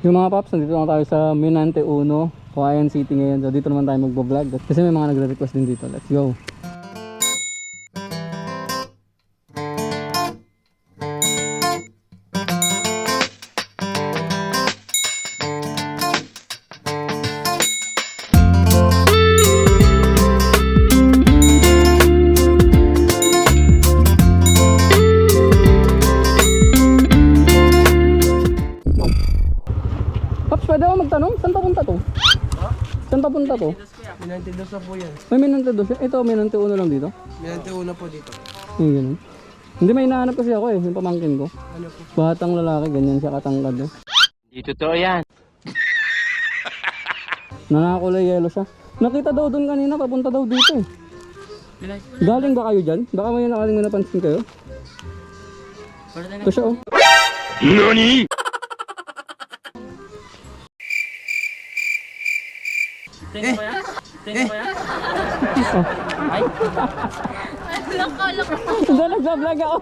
Yung mga paps, nandito na tayo sa Minante Uno, Cagayan City ngayon. So dito naman tayo magbablog kasi may mga nagre-request din dito. Let's go! Paps, pwede ako magtanong? Saan papunta to? Saan papunta to? Minante dos na po yan. May Minante 2. Ito, Minante Uno lang dito. Minante una po dito. Yung ganun. Hindi, may hinahanap kasi ako yung pamangkin ko. Ano po? Batang lalaki, ganyan siya katangkad. Hindi totoo yan. Nakakulay yellow siya. Nakita daw doon kanina, papunta daw dito eh. Galing ba kayo dyan? Baka may napansin kayo. Ito siya oh. NANI?! Hindi, nagsa-vlog ako.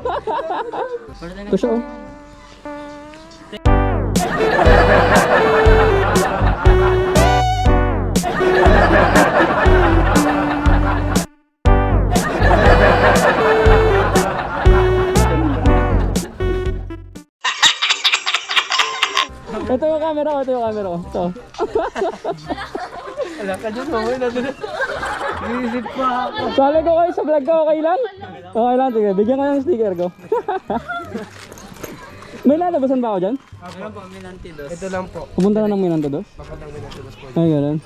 Ito siya oh. Ito yung camera ko, ito yung camera ko. Ito. Wala ka dyan, mamay natin. Iisip pa ako. Sali ko kayo sa vlog ko, okay lang? Okay lang, sige. Bigyan ko ng sticker ko. May lalabasan ba ako dyan? Ano po, Minante dos. Ito lang po. Pupunta na ng Minante 2? Papadang Minante dos po. Ay, ganun.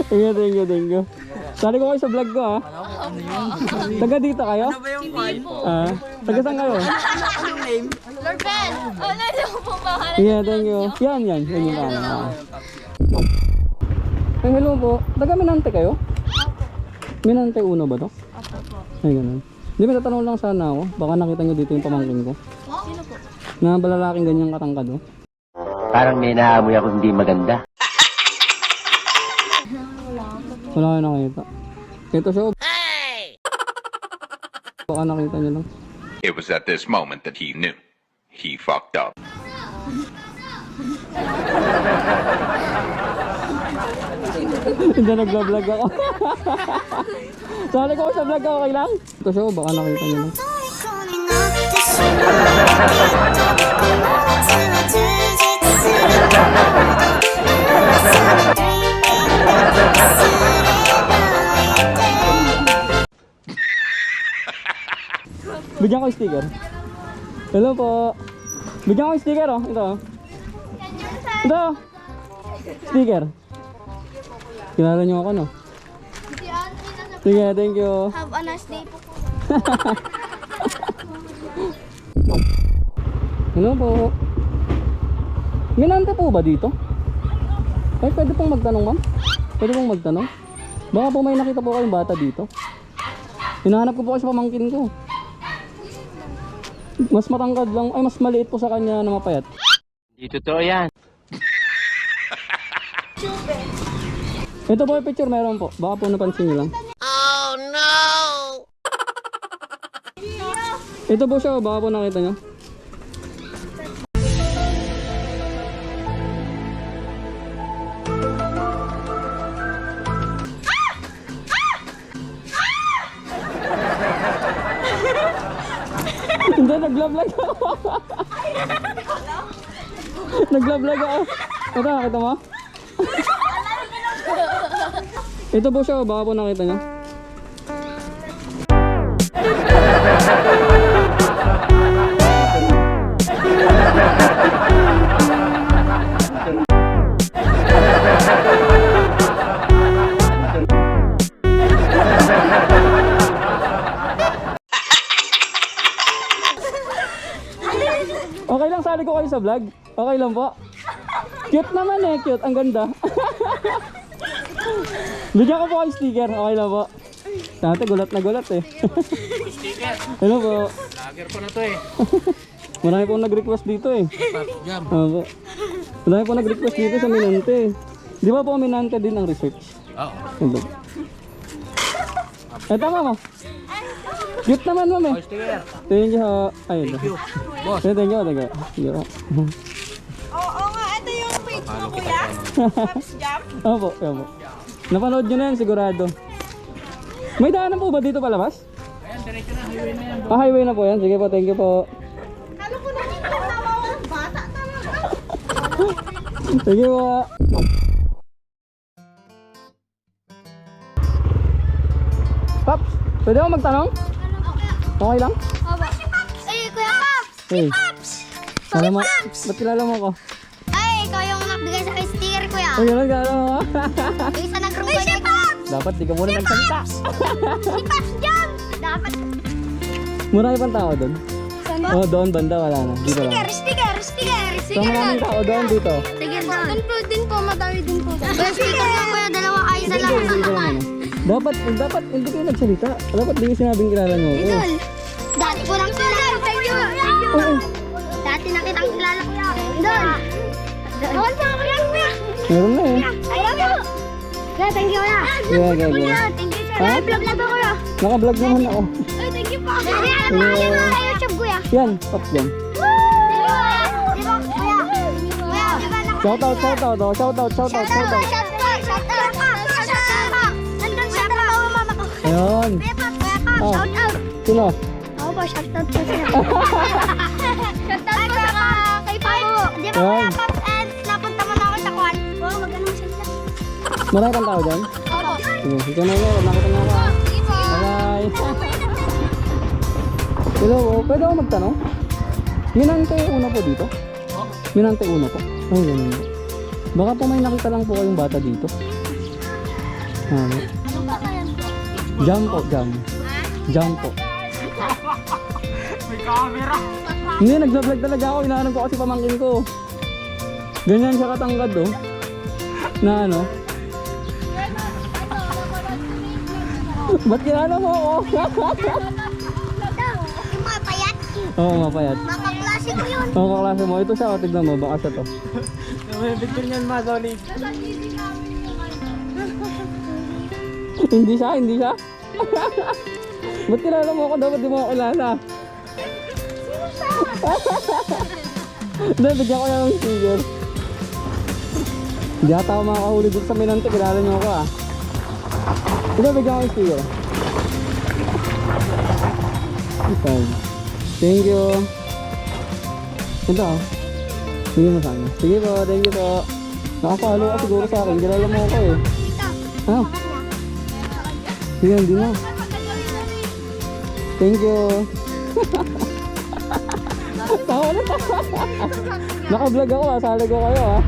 Thank you. Sali ko kayo sa vlog ko, ha? Taga dito kayo? Ano ba yung one? Taga saan kayo? Anong name? Lorbel! Ano daw po pangalan? Yeah, thank you. Yan yung pangalan. Ay, hello po. Taga Minante kayo? Minante Uno ba to? Opo po. Ay, ganun. Hindi, may tatanong lang sana ako. Baka nakita nyo dito yung pamangkin ko. Sino po? Na balalaking ganyang katangkad, oh. Parang may naamoy ako hindi maganda. Wala kayo nakita. Ito siya, oh. Baka nakita nyo lang. It was at this moment that he knew. He fucked up. Hindi, nagbablog ako. Sali ko sa vlog ko, okay lang? Ito siya, oh. Baka nakita nyo lang. Bigyan ko yung sticker. Hello po. Bigyan ko yung sticker, oh. Ito, oh. Ito. Sticker. Kilala nyo ako, no? Si Auntie na sa... Sige, thank you. Have a nice day po. Hello po. Minante po ba dito? Ay, pwede pong magtanong, ma'am? Pwede pong magtanong? Baka po may nakita po kayong bata dito. Hinahanap ko po kasi pamangkin ko. Mas matangkad lang, ay mas maliit po sa kanya na mapayat. Hindi totoo yan. Ito po yung picture, meron po. Baka po napansin nyo lang. Oh no! Ito po siya, baka po nakita nyo. Hindi, nagla-vlog ako. Nagla-vlog ako. Ito, nakita mo? Ito po siya, baka po nakita nyo. Okay lang, sali ko kayo sa vlog. Okay lang po. Cute naman eh, cute. Ang ganda. Bigyan ko po kayo sticker. Okay lang po. Dati gulat na gulat eh. Sticker. Hello po. Lager ko na to eh. Marami pong nag-request dito eh. Jam. Opo. Marami pong nag-request dito sa Minante. Di ba po Minante din ang research? Oo. Hello. Eh tama mo. Cute naman ma'am eh. Sticker. Thank you ho. Ay, Thank you. Boss. Thank you. Thank you. Follow kita. Opo, opo. Napanood nyo na yan sigurado. May daanan po ba dito palabas? Ayan, diretso na. Highway na yan. Ah, highway na po yan. Sige po, thank you po. Kala ko na dito nawawang bata talaga. Sige po. Paps, pwede ako magtanong? Okay lang? Opo. Ay, Kuya Paps! Hey. Paps! Alam mo, ba't kilala mo ko? Ay, ikaw yung nagbigay sa akin sticker, Kuya. Ay, gano'n, gano'n mo. Yung isa nag-rupay si Paps! Dapat di ka muna nagsalita. Si Paps dyan! Dapat. Marami pang tao doon? Saan ba? Oh, doon, banda, wala na. Dito lang. Sticker! So, maraming tao doon, dito. Sticker doon. Doon po din po, madami din po. Sticker na Kuya, dalawa kayo sa Dito, lang dito lang ano. Dapat, hindi kayo nagsalita. Dapat di kayo sinabing kilala nyo. Oh. Idol! Dati ko lang kilala. Thank you! Oo. Dati na kitang kilala, Kuya. Idol! Awal pa ako yan, Kuya! Meron na eh. Ayaw mo! Kuya, thank you, Kuya! Yeah, yeah, yeah. Thank you, sir. Ha? Ay, vlog na ba, Kuya? Naka-vlog naman ako. Ay, thank you po! Kuya, ano ba kayo sa YouTube, Kuya? Yan, Paps yan. Di ba, Kuya? Kuya, di ba naka- Shoutout, shoutout, oh. Shoutout, shoutout, shoutout. Nandun siya pa, mama ko. Ayun. Kuya Pap, Oh. shout out. Sino? Ako ba, shout out po siya. Shout out po sa kay Papo. Di ba, Kuya Yan. Pap, and napunta mo na ako sa kwan? Oo, magano mo siya. Marami pang tao dyan? Opo. Sige, ikaw na yun. Nakita nga ka. Sige po. Bye. Hello, oh. Pwede ako magtanong? Minante una po dito? Minante una po? Ay, ganun. Baka po may nakita lang po kayong bata dito. Ano ba kaya? Jam po, jam. Jam po. May camera. Hindi, nag-vlog talaga ako. Inaanong ko kasi pamangkin ko. Ganyan siya katangkad, oh. Na ano? Ba't kilala mo ako? Yung mga payat. Oo, mapayat. Makaklase ko yun. Oo, kaklase mo. Ito siya, oh, tignan mo. Baka siya to. May picture niyan, ma, solid. Hindi siya, hindi siya. Ba't kilala mo ako? Dapat di mo ako kilala. Hindi, bigyan ko yung sticker. Hindi ata ako makakahuli dito sa Minante. Kilala niyo ako ah. Ito, bigyan ko yung sticker. Ito. Thank you. Ito ah. Sige mo sa akin. Sige po, thank you po. Nakapalo ka siguro sa akin. Kilala mo ako eh. Ah, sige, hindi na. Thank you. Tawa na tawa. Naka-vlog ako ah. Salag ko kayo ah.